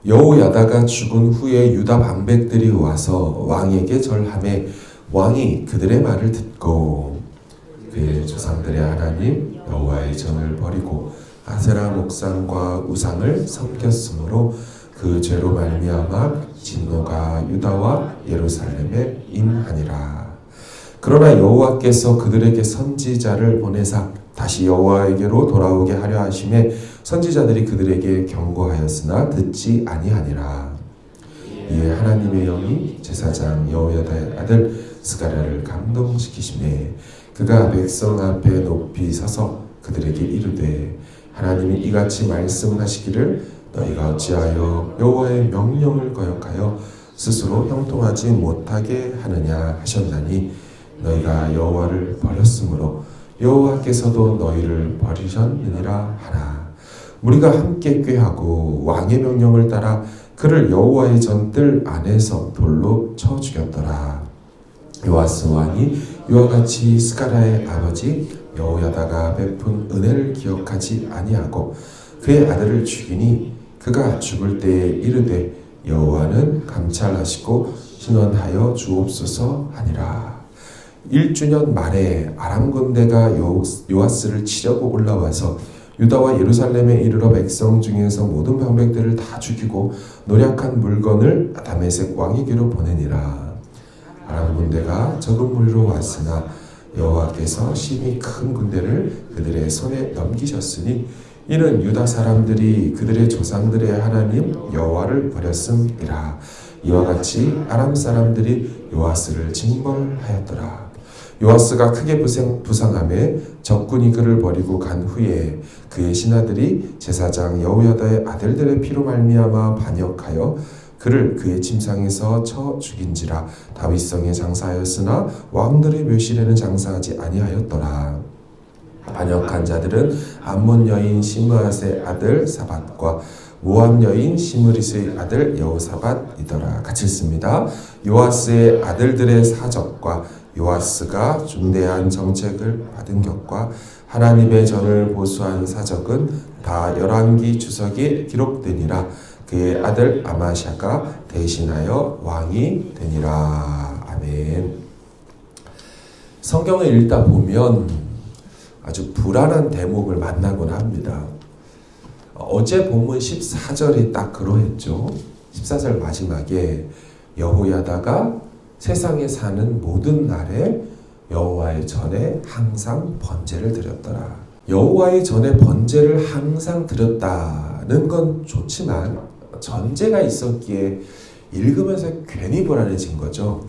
여호야다가 죽은 후에 유다 방백들이 와서 왕에게 절하매 왕이 그들의 말을 듣고 그의 조상들의 하나님 여호와의 전을 버리고 아세라 목상과 우상을 섬겼으므로 그 죄로 말미암아 진노가 유다와 예루살렘에 임하니라. 그러나 여호와께서 그들에게 선지자를 보내사 다시 여호와에게로 돌아오게 하려 하심에 선지자들이 그들에게 경고하였으나 듣지 아니하니라. 이에 하나님의 영이 제사장 여호야다의 아들 스가랴를 감동시키시매 그가 백성 앞에 높이 서서 그들에게 이르되 하나님이 이같이 말씀하시기를 너희가 어찌하여 여호와의 명령을 거역하여 스스로 형통하지 못하게 하느냐 하셨나니 너희가 여호와를 버렸으므로 여호와께서도 너희를 버리셨느니라 하라. 우리가 함께 꾀하고 왕의 명령을 따라 그를 여호와의 전뜰 안에서 돌로 쳐 죽였더라. 요아스 왕이 이와 같이 스가랴의 아버지 여호야다가 베푼 은혜를 기억하지 아니하고 그의 아들을 죽이니 그가 죽을 때에 이르되 여호와는 감찰하시고 신원하여 주옵소서 하니라. 1주년 말에 아람 군대가 요아스를 치려고 올라와서 유다와 예루살렘에 이르러 백성 중에서 모든 방백들을 다 죽이고 노략한 물건을 다메섹 왕에게로 보내니라. 아람 군대가 적은 무리로 왔으나 여호와께서 심히 큰 군대를 그들의 손에 넘기셨으니 이는 유다 사람들이 그들의 조상들의 하나님 여호와를 버렸음이라. 이와 같이 아람 사람들이 요아스를 징벌하였더라. 요아스가 크게 부상함에 적군이 그를 버리고 간 후에 그의 신하들이 제사장 여호야다의 아들들의 피로 말미암아 반역하여 그를 그의 침상에서 쳐 죽인지라. 다윗성에 장사하였으나 왕들의 묘실에는 장사하지 아니하였더라. 반역한 자들은 암몬 여인 시므앗의 아들 사밧과 모압 여인 시므리스의 아들 여호사밧이더라. 같이 읽습니다. 요아스의 아들들의 사적과 요아스가 중대한 정책을 받은 격과 하나님의 전을 보수한 사적은 다 열왕기 주석에 기록되니라. 그의 아들 아마샤가 대신하여 왕이 되니라. 아멘. 성경을 읽다 보면 아주 불안한 대목을 만나곤 합니다. 어제 본문 14절이 딱 그러했죠. 14절 마지막에 여호야다가 세상에 사는 모든 날에 여호와의 전에 항상 번제를 드렸더라. 여호와의 전에 번제를 항상 드렸다는 건 좋지만 전제가 있었기에 읽으면서 괜히 불안해진 거죠.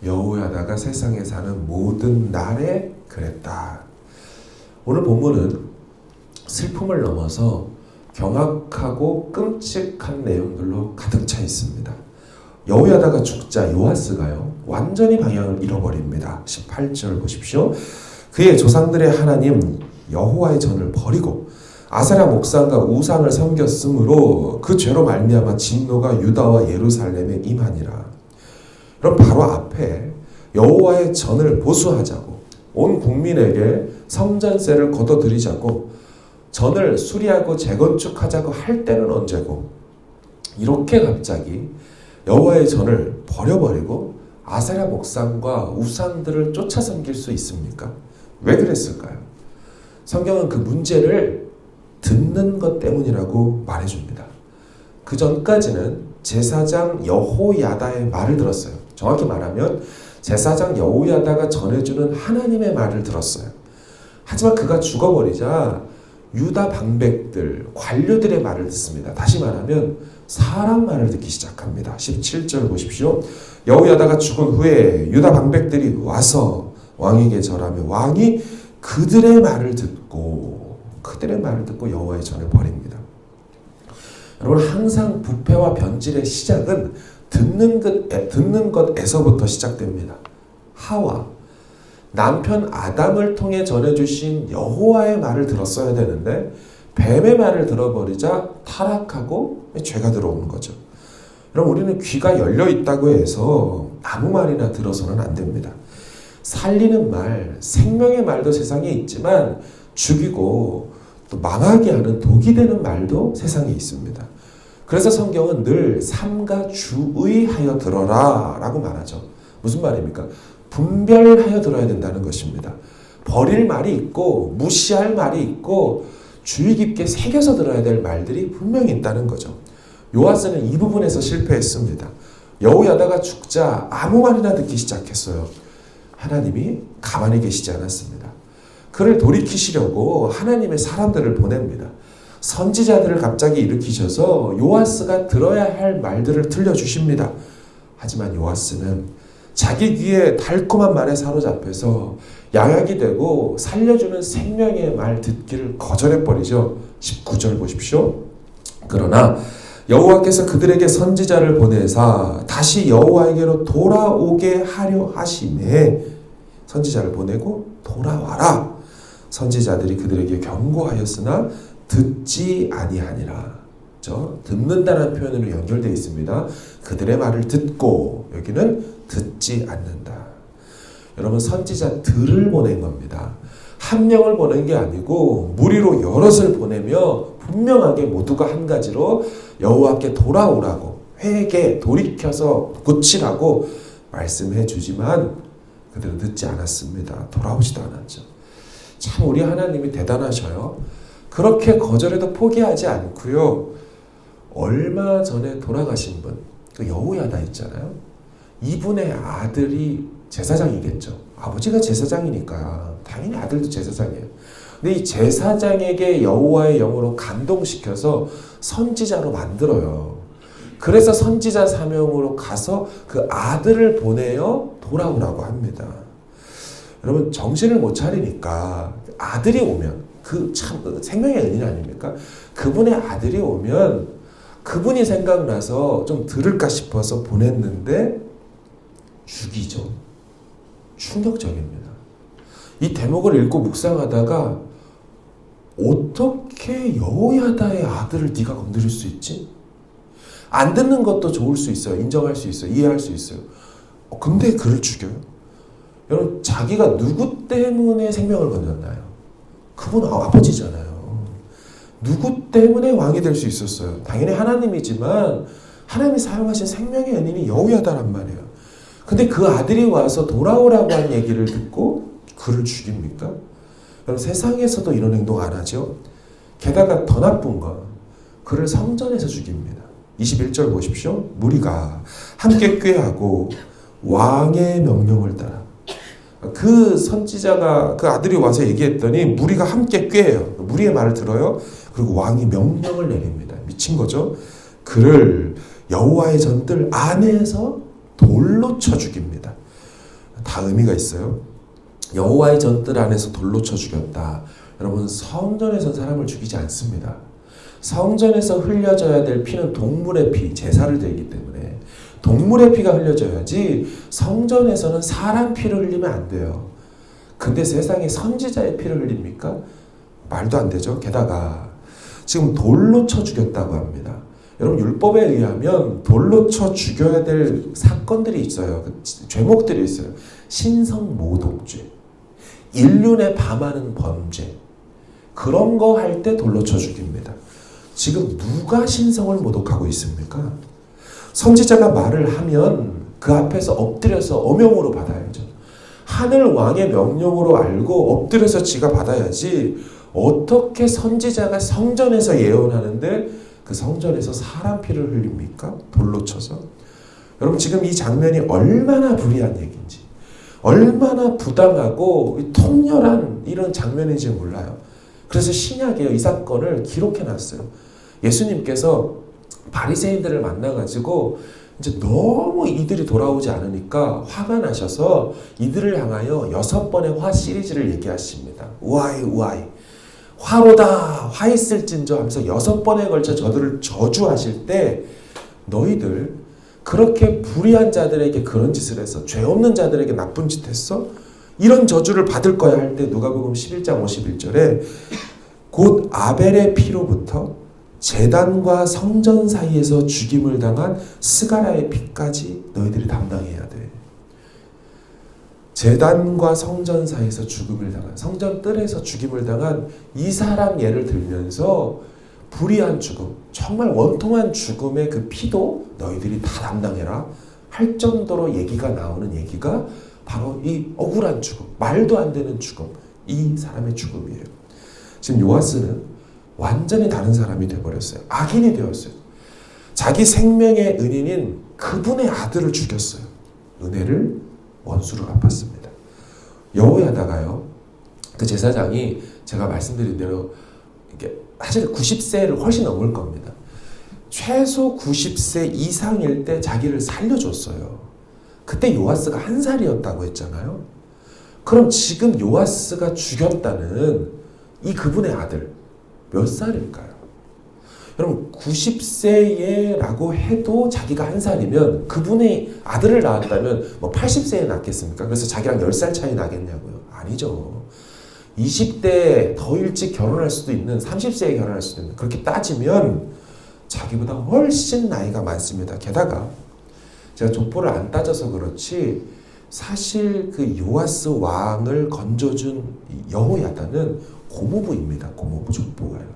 여호야다가 세상에 사는 모든 날에 그랬다. 오늘 본문은 슬픔을 넘어서 경악하고 끔찍한 내용들로 가득 차 있습니다. 여호야다가 죽자 요아스가요 완전히 방향을 잃어버립니다. 18절 보십시오. 그의 조상들의 하나님 여호와의 전을 버리고 아세라 목상과 우상을 섬겼으므로 그 죄로 말미암아 진노가 유다와 예루살렘에 임하니라. 그럼 바로 앞에 여호와의 전을 보수하자고 온 국민에게 성전세를 걷어들이자고 전을 수리하고 재건축하자고 할 때는 언제고 이렇게 갑자기 여호와의 전을 버려버리고 아세라 목상과 우상들을 쫓아 섬길 수 있습니까? 왜 그랬을까요? 성경은 그 문제를 듣는 것 때문이라고 말해줍니다. 그 전까지는 제사장 여호야다의 말을 들었어요. 정확히 말하면 제사장 여호야다가 전해주는 하나님의 말을 들었어요. 하지만 그가 죽어버리자 유다 방백들, 관료들의 말을 듣습니다. 다시 말하면 사람 말을 듣기 시작합니다. 17절 보십시오. 여호야다가 죽은 후에 유다 방백들이 와서 왕에게 절하며 왕이 그들의 말을 듣고 여호와의 전을 버립니다. 여러분 항상 부패와 변질의 시작은 듣는 것에서부터 시작됩니다. 하와 남편 아담을 통해 전해주신 여호와의 말을 들었어야 되는데 뱀의 말을 들어버리자 타락하고 죄가 들어오는 거죠. 그럼 우리는 귀가 열려 있다고 해서 아무 말이나 들어서는 안 됩니다. 살리는 말, 생명의 말도 세상에 있지만 죽이고 또 망하게 하는 독이 되는 말도 세상에 있습니다. 그래서 성경은 늘 삼가 주의하여 들어라 라고 말하죠. 무슨 말입니까? 분별하여 들어야 된다는 것입니다. 버릴 말이 있고 무시할 말이 있고 주의 깊게 새겨서 들어야 될 말들이 분명히 있다는 거죠. 요아스는 이 부분에서 실패했습니다. 여호야다가 죽자 아무 말이나 듣기 시작했어요. 하나님이 가만히 계시지 않았습니다. 그를 돌이키시려고 하나님의 사람들을 보냅니다. 선지자들을 갑자기 일으키셔서 요아스가 들어야 할 말들을 들려주십니다. 하지만 요아스는 자기 귀에 달콤한 말에 사로잡혀서 양약이 되고 살려주는 생명의 말 듣기를 거절해버리죠. 19절 보십시오. 그러나 여호와께서 그들에게 선지자를 보내사 다시 여호와에게로 돌아오게 하려 하시매 선지자를 보내고 돌아와라. 선지자들이 그들에게 경고하였으나 듣지 아니하니라. 듣는다는 표현으로 연결되어 있습니다. 그들의 말을 듣고 여기는 듣지 않는다. 여러분 선지자들을 보낸 겁니다. 한 명을 보낸 게 아니고 무리로 여럿을 보내며 분명하게 모두가 한 가지로 여호와께 돌아오라고 회개 돌이켜서 고치라고 말씀해 주지만 그들은 듣지 않았습니다. 돌아오지도 않았죠. 참 우리 하나님이 대단하셔요. 그렇게 거절해도 포기하지 않고요. 얼마 전에 돌아가신 분, 그 여호야다 있잖아요. 이분의 아들이 제사장이겠죠. 아버지가 제사장이니까 당연히 아들도 제사장이에요. 근데 이 제사장에게 여호와의 영으로 감동시켜서 선지자로 만들어요. 그래서 선지자 사명으로 가서 그 아들을 보내어 돌아오라고 합니다. 여러분 정신을 못 차리니까 아들이 오면 그 참 생명의 은인 아닙니까? 그분의 아들이 오면 그분이 생각나서 좀 들을까 싶어서 보냈는데 죽이죠. 충격적입니다. 이 대목을 읽고 묵상하다가 어떻게 여호야다의 아들을 네가 건드릴 수 있지? 안 듣는 것도 좋을 수 있어요. 인정할 수 있어요. 이해할 수 있어요. 근데 그를 죽여요? 여러분 자기가 누구 때문에 생명을 건졌나요? 그분 아버지잖아요. 누구 때문에 왕이 될 수 있었어요? 당연히 하나님이지만 하나님이 사용하신 생명의 은인이 여호야다란 말이에요. 근데 그 아들이 와서 돌아오라고 한 얘기를 듣고 그를 죽입니까? 여러분 세상에서도 이런 행동 안 하죠? 게다가 더 나쁜 건 그를 성전에서 죽입니다. 21절 보십시오. 무리가 함께 꾀하고 왕의 명령을 따라 그 선지자가 그 아들이 와서 얘기했더니 무리가 함께 꾀해요. 무리의 말을 들어요. 그리고 왕이 명령을 내립니다. 미친 거죠. 그를 여호와의 전들 안에서 돌로 쳐 죽입니다. 다 의미가 있어요. 여호와의 전들 안에서 돌로 쳐 죽였다. 여러분 성전에서 사람을 죽이지 않습니다. 성전에서 흘려져야 될 피는 동물의 피, 제사를 드리기 때문에 동물의 피가 흘려져야지 성전에서는 사람 피를 흘리면 안 돼요. 근데 세상에 선지자의 피를 흘립니까? 말도 안 되죠. 게다가 지금 돌로 쳐 죽였다고 합니다. 여러분 율법에 의하면 돌로 쳐 죽여야 될 사건들이 있어요. 죄목들이 있어요. 신성모독죄, 인륜에 밤하는 범죄, 그런 거 할 때 돌로 쳐 죽입니다. 지금 누가 신성을 모독하고 있습니까? 선지자가 말을 하면 그 앞에서 엎드려서 어명으로 받아야죠. 하늘 왕의 명령으로 알고 엎드려서 지가 받아야지 어떻게 선지자가 성전에서 예언하는데 그 성전에서 사람 피를 흘립니까? 돌로 쳐서. 여러분 지금 이 장면이 얼마나 불의한 얘기인지 얼마나 부당하고 통렬한 이런 장면인지 몰라요. 그래서 신약에 이 사건을 기록해놨어요. 예수님께서 바리새인들을 만나가지고 이제 너무 이들이 돌아오지 않으니까 화가 나셔서 이들을 향하여 6번의 화 시리즈를 얘기하십니다. 우아이 우아이 화로다 화 있을진저 하면서 6번에 걸쳐 저들을 저주하실 때 너희들 그렇게 불의한 자들에게 그런 짓을 해서 죄 없는 자들에게 나쁜 짓 했어? 이런 저주를 받을 거야 할 때 누가복음 11장 51절에 곧 아벨의 피로부터 제단과 성전 사이에서 죽임을 당한 스가랴의 피까지 너희들이 담당해야 돼. 제단과 성전 사이에서 죽음을 당한, 성전 뜰에서 죽임을 당한 이 사람 예를 들면서 불의한 죽음, 정말 원통한 죽음의 그 피도 너희들이 다 담당해라 할 정도로 얘기가 나오는 얘기가 바로 이 억울한 죽음, 말도 안 되는 죽음, 이 사람의 죽음이에요. 지금 요아스는 완전히 다른 사람이 되어버렸어요. 악인이 되었어요. 자기 생명의 은인인 그분의 아들을 죽였어요. 은혜를 원수로 갚았습니다. 여호야다가요, 그 제사장이 제가 말씀드린 대로 이게 사실 90세를 훨씬 넘을 겁니다. 최소 90세 이상일 때 자기를 살려줬어요. 그때 요아스가 1살이었다고 했잖아요. 그럼 지금 요아스가 죽였다는 이 그분의 아들 몇 살일까요? 여러분 90세라고 해도 자기가 1살이면 그분의 아들을 낳았다면 뭐 80세에 낳겠습니까? 그래서 자기랑 10살 차이 나겠냐고요? 아니죠. 20대에 더 일찍 결혼할 수도 있는, 30세에 결혼할 수도 있는, 그렇게 따지면 자기보다 훨씬 나이가 많습니다. 게다가 제가 족보를 안 따져서 그렇지 사실 그 요아스 왕을 건져준 여호야다는 고모부입니다. 고모부 족보가요.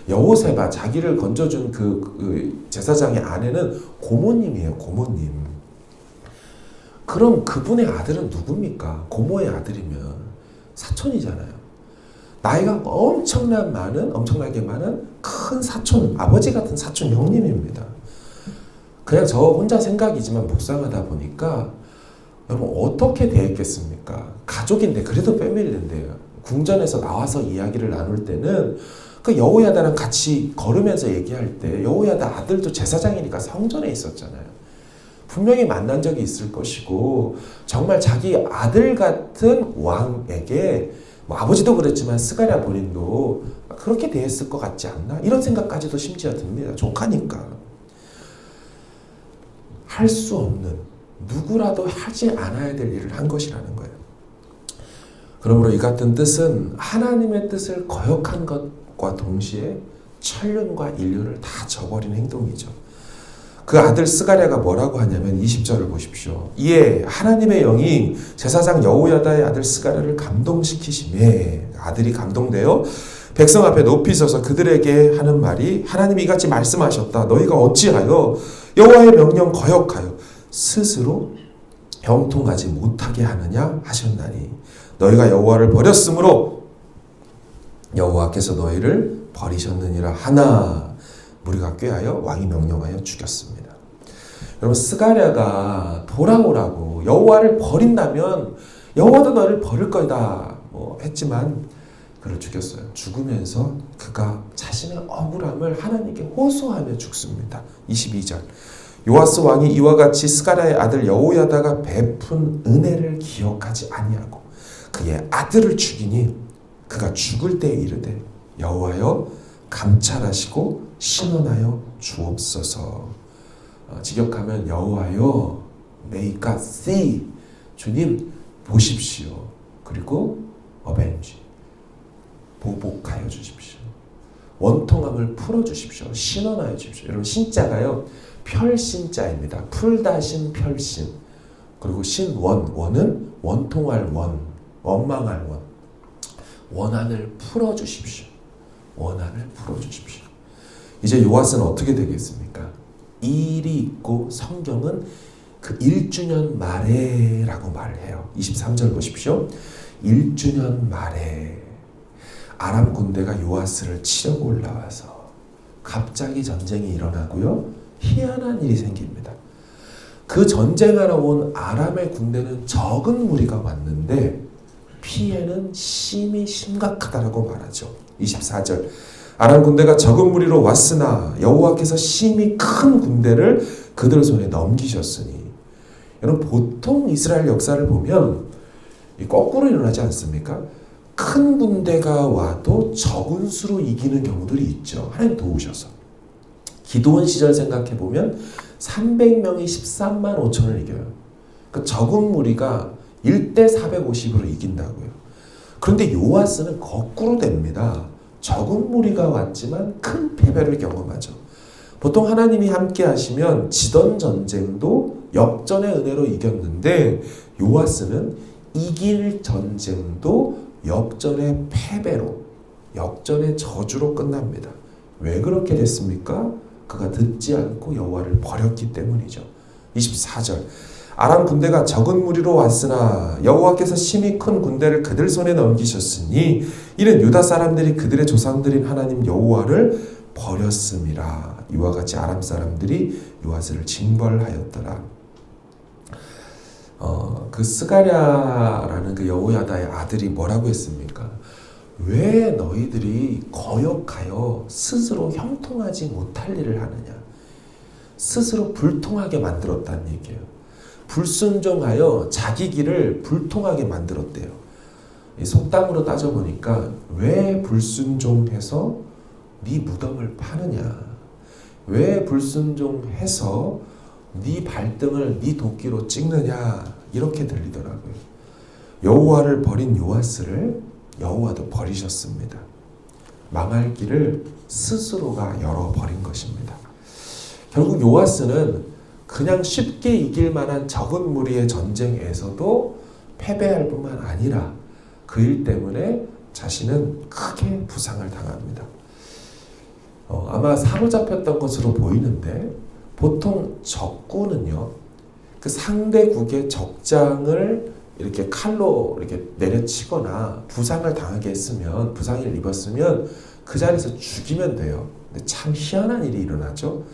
여호세바, 자기를 건져준 그 제사장의 아내는 고모님이에요. 고모님. 그럼 그분의 아들은 누굽니까? 고모의 아들이면 사촌이잖아요. 나이가 엄청나게 많은 큰 사촌, 아버지 같은 사촌 형님입니다. 그냥 저 혼자 생각이지만 묵상하다 보니까 여러분 어떻게 대했겠습니까? 가족인데, 그래도 패밀리인데요. 궁전에서 나와서 이야기를 나눌 때는 그 여호야다랑 같이 걸으면서 얘기할 때 여호야다 아들도 제사장이니까 성전에 있었잖아요. 분명히 만난 적이 있을 것이고 정말 자기 아들 같은 왕에게 뭐 아버지도 그랬지만 스가랴 본인도 그렇게 대했을 것 같지 않나? 이런 생각까지도 심지어 듭니다. 조카니까. 할 수 없는, 누구라도 하지 않아야 될 일을 한 것이라는 거예요. 그러므로 이 같은 뜻은 하나님의 뜻을 거역한 것과 동시에 천륜과 인류를 다 저버린 행동이죠. 그 아들 스가랴가 뭐라고 하냐면 20절을 보십시오. 이에 하나님의 영이 제사장 여호야다의 아들 스가랴를 감동시키시매, 아들이 감동되어 백성 앞에 높이 서서 그들에게 하는 말이, 하나님이 이같이 말씀하셨다. 너희가 어찌하여 여호와의 명령 거역하여 스스로 형통하지 못하게 하느냐 하셨나니, 너희가 여호와를 버렸으므로 여호와께서 너희를 버리셨느니라 하나, 무리가 꾀하여 왕이 명령하여 죽였습니다. 여러분 스가랴가 돌아오라고, 여호와를 버린다면 여호와도 너를 버릴 거다 했지만 그를 죽였어요. 죽으면서 그가 자신의 억울함을 하나님께 호소하며 죽습니다. 22절. 요아스 왕이 이와 같이 스가랴의 아들 여호야다가 베푼 은혜를 기억하지 아니하고 그의 아들을 죽이니 그가 죽을 때에 이르되 여호와여 감찰하시고 신원하여 주옵소서. 직역하면 여호와여 may God see, 주님 보십시오. 그리고 avenge, 보복하여 주십시오. 원통함을 풀어주십시오. 신원하여 주십시오. 여러분 신자가요 별신자입니다. 풀다신 별신. 그리고 신원, 원은 원통할 원, 원망할 원. 원한을 풀어주십시오. 원한을 풀어주십시오. 이제 요아스는 어떻게 되겠습니까? 일이 있고 성경은 그 1주년 말에라고 말해요. 23절 보십시오. 1주년 말에 아람 군대가 요아스를 치려고 올라와서 갑자기 전쟁이 일어나고요. 희한한 일이 생깁니다. 그 전쟁하러 온 아람의 군대는 적은 무리가 왔는데 피해는 심히 심각하다라고 말하죠. 24절. 아람 군대가 적은 무리로 왔으나 여호와께서 심히 큰 군대를 그들 손에 넘기셨으니. 여러분 보통 이스라엘 역사를 보면 거꾸로 일어나지 않습니까? 큰 군대가 와도 적은 수로 이기는 경우들이 있죠. 하나님 도우셔서. 기드온 시절 생각해보면 300명이 13만 5천을 이겨요. 그러니까 적은 무리가 1대 450으로 이긴다고요. 그런데 요아스는 거꾸로 됩니다. 적은 무리가 왔지만 큰 패배를 경험하죠. 보통 하나님이 함께 하시면 지던 전쟁도 역전의 은혜로 이겼는데 요아스는 이길 전쟁도 역전의 패배로, 역전의 저주로 끝납니다. 왜 그렇게 됐습니까? 그가 듣지 않고 여호와를 버렸기 때문이죠. 24절 아람 군대가 적은 무리로 왔으나 여호와께서 심히 큰 군대를 그들 손에 넘기셨으니 이는 유다 사람들이 그들의 조상들인 하나님 여호와를 버렸음이라. 이와 같이 아람 사람들이 요아스를 징벌하였더라. 그 스가랴라는 그 여호야다의 아들이 뭐라고 했습니까? 왜 너희들이 거역하여 스스로 형통하지 못할 일을 하느냐? 스스로 불통하게 만들었다는 얘기예요. 불순종하여 자기 길을 불통하게 만들었대요. 속담으로 따져보니까 왜 불순종해서 네 무덤을 파느냐? 왜 불순종해서 네 발등을 네 도끼로 찍느냐? 이렇게 들리더라고요. 여호와를 버린 요아스를 여호와도 버리셨습니다. 망할 길을 스스로가 열어버린 것입니다. 결국 요아스는 그냥 쉽게 이길 만한 적은 무리의 전쟁에서도 패배할 뿐만 아니라 그 일 때문에 자신은 크게 부상을 당합니다. 아마 사로잡혔던 것으로 보이는데 보통 적군은요, 그 상대국의 적장을 이렇게 칼로 이렇게 내려치거나 부상을 당하게 했으면, 부상을 입었으면 그 자리에서 죽이면 돼요. 근데 참 희한한 일이 일어나죠.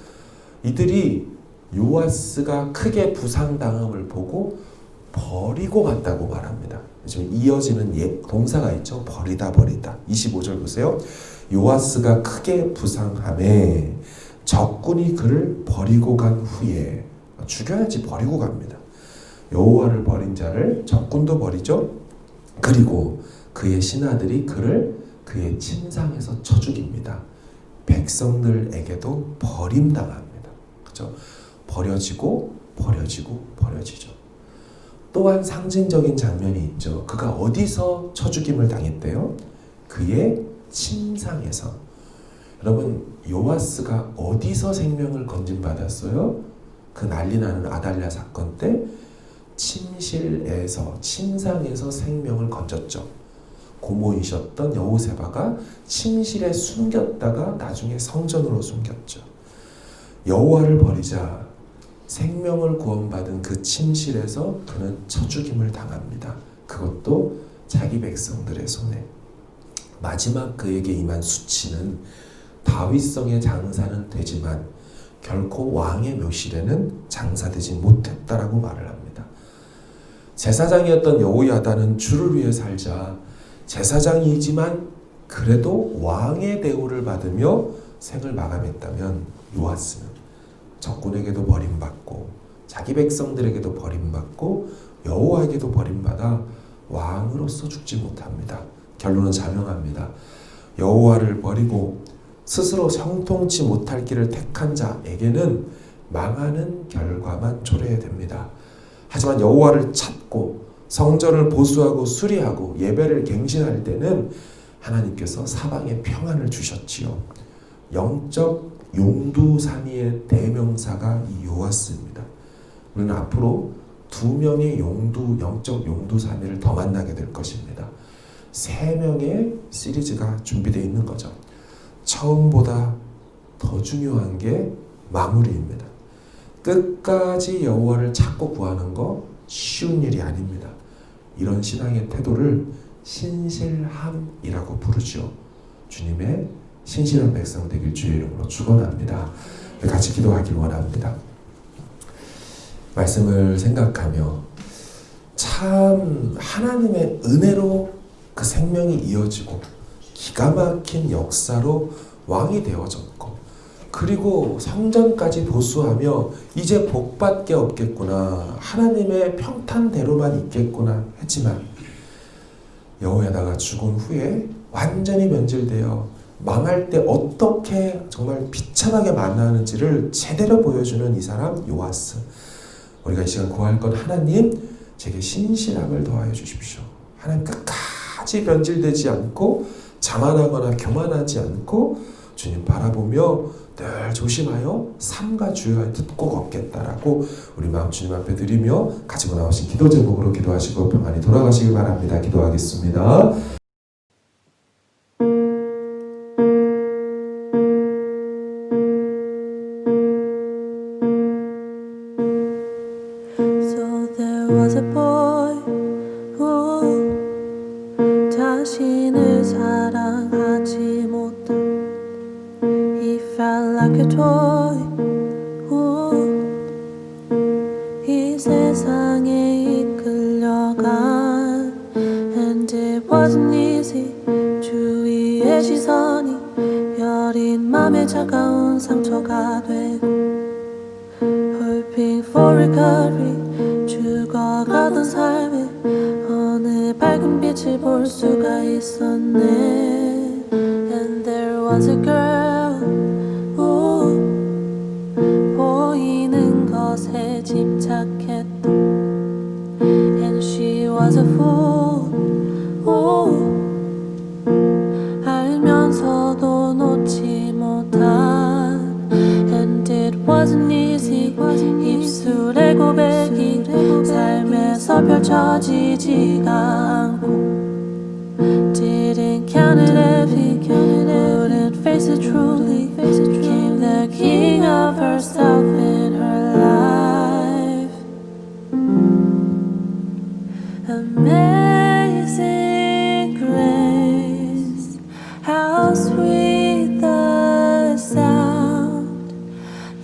이들이 요아스가 크게 부상당함을 보고 버리고 갔다고 말합니다. 지금 이어지는 동사가 있죠. 버리다. 25절 보세요. 요아스가 크게 부상함에 적군이 그를 버리고 간 후에, 죽여야지 버리고 갑니다. 여호와를 버린 자를 적군도 버리죠. 그리고 그의 신하들이 그를 그의 침상에서 쳐 죽입니다. 백성들에게도 버림당합니다. 그렇죠? 버려지죠. 또한 상징적인 장면이 있죠. 그가 어디서 쳐 죽임을 당했대요? 그의 침상에서. 여러분, 요아스가 어디서 생명을 건진받았어요? 그 난리나는 아달랴 사건 때 침실에서, 침상에서 생명을 건졌죠. 고모이셨던 여호세바가 침실에 숨겼다가 나중에 성전으로 숨겼죠. 여호와를 버리자 생명을 구원받은 그 침실에서 그는 쳐죽임을 당합니다. 그것도 자기 백성들의 손에. 마지막 그에게 임한 수치는 다윗성의 장사는 되지만 결코 왕의 묘실에는 장사되지 못했다라고 말을 합니다. 제사장이었던 여호야다는 주를 위해 살자 제사장이지만 그래도 왕의 대우를 받으며 생을 마감했다면 요아스는 적군에게도 버림받고 자기 백성들에게도 버림받고 여호와에게도 버림받아 왕으로서 죽지 못합니다. 결론은 자명합니다. 여호와를 버리고 스스로 형통치 못할 길을 택한 자에게는 망하는 결과만 초래해야 됩니다. 하지만 여호와를 찾고 성전을 보수하고 수리하고 예배를 갱신할 때는 하나님께서 사방에 평안을 주셨지요. 영적 용두사미의 대명사가 이 요아스입니다. 우리는 앞으로 2명의 영적 용두사미를 더 만나게 될 것입니다. 3명의 시리즈가 준비되어 있는 거죠. 처음보다 더 중요한 게 마무리입니다. 끝까지 여호와를 찾고 구하는 거 쉬운 일이 아닙니다. 이런 신앙의 태도를 신실함이라고 부르죠. 주님의 신실한 백성 되길 주의 이름으로 축원합니다. 같이 기도하길 원합니다. 말씀을 생각하며 참 하나님의 은혜로 그 생명이 이어지고 기가 막힌 역사로 왕이 되어졌고 그리고 성전까지 보수하며 이제 복밖에 없겠구나, 하나님의 평탄대로만 있겠구나 했지만 여호야다가 죽은 후에 완전히 변질되어 망할 때 어떻게 정말 비참하게 만나는지를 제대로 보여주는 이 사람 요아스. 우리가 이 시간 구할 건 하나님 제게 신실함을 더하여 주십시오. 하나님 끝까지 변질되지 않고 자만하거나 교만하지 않고 주님 바라보며 늘 조심하여 삼가 주여의 뜻 꼭 얻겠다라고 우리 마음 주님 앞에 드리며 가지고 나오신 기도 제목으로 기도하시고 평안히 돌아가시길 바랍니다. 기도하겠습니다. like a toy. 이 세상에 이끌려간 And it wasn't easy. 주위의 시선이 여린 맘에 차가운 상처가 되고 Hoping for recovery. 죽어가던 삶에 어느 밝은 빛을 볼 수가 있었네. And there was a girl. 보이는 것에 집착했던 And she was a fool. 알면서도 놓지 못한 And it wasn't easy. 입술의 고백이 삶에서 펼쳐지지가 않고 Didn't count it heavy. Wouldn't face it truly. Became the king of herself in her life. Amazing grace, how sweet the sound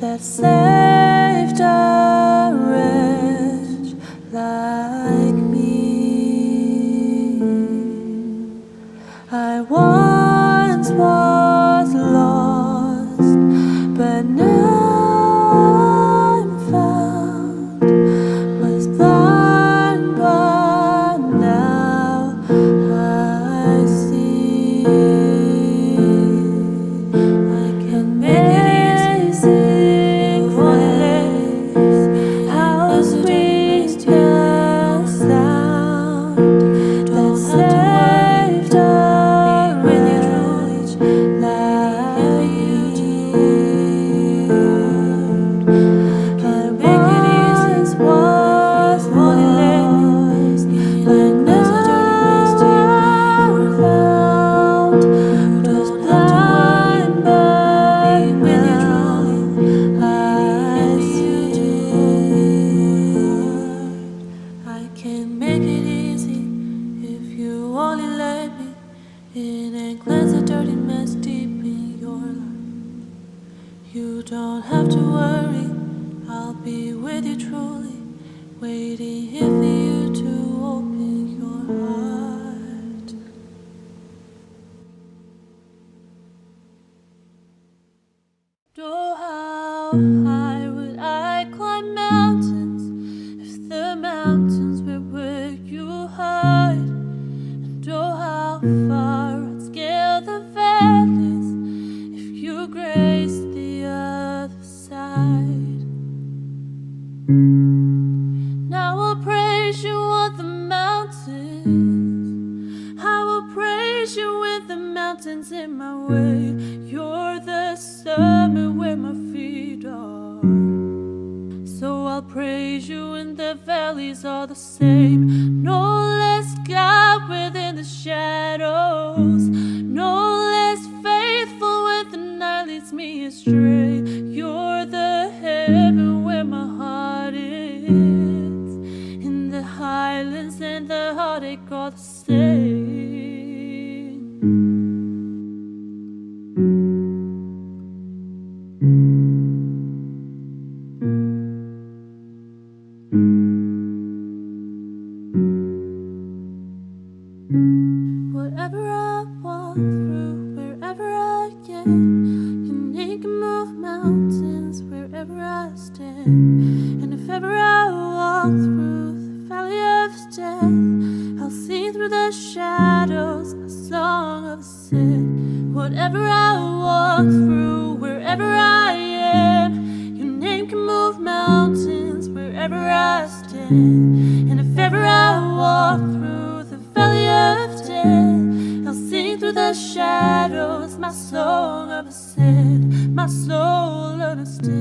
that saved a wretch like me. I once was lost, but now I'm found. Was blind, but now I see. I can make it easy. How sweet the sound that saved a wretch like you. Can make it easy. Was lost, but now found. Was blind, but now I see. I can make it easy if you only let me in and cleanse the dirty mess deep in your life. You don't have to worry, I'll be with you truly, waiting here for you to open your heart. Oh, how high would I climb mountains if the mountains were where you hide? And oh, how far I'd scale the valleys if you graced the other side. Now I'll praise you on the mountains. I will praise you with the mountains in my way. You're the summer where my feet are. So I'll praise you when the valleys are the same. No less God within the shadows. No less faithful when the night leads me astray. You're the heaven where my heart is. In the highlands and the heartache are the same. Whatever I walk through, wherever I am, your name can move mountains wherever I stand. And if ever I walk through the valley of death, I'll see through the shadows a song of ascent. Whatever I walk through, wherever I am, your name can move mountains wherever I stand. And if ever I walk through the valley of death, I'll sing through the shadows my song of ascent. My soul understands.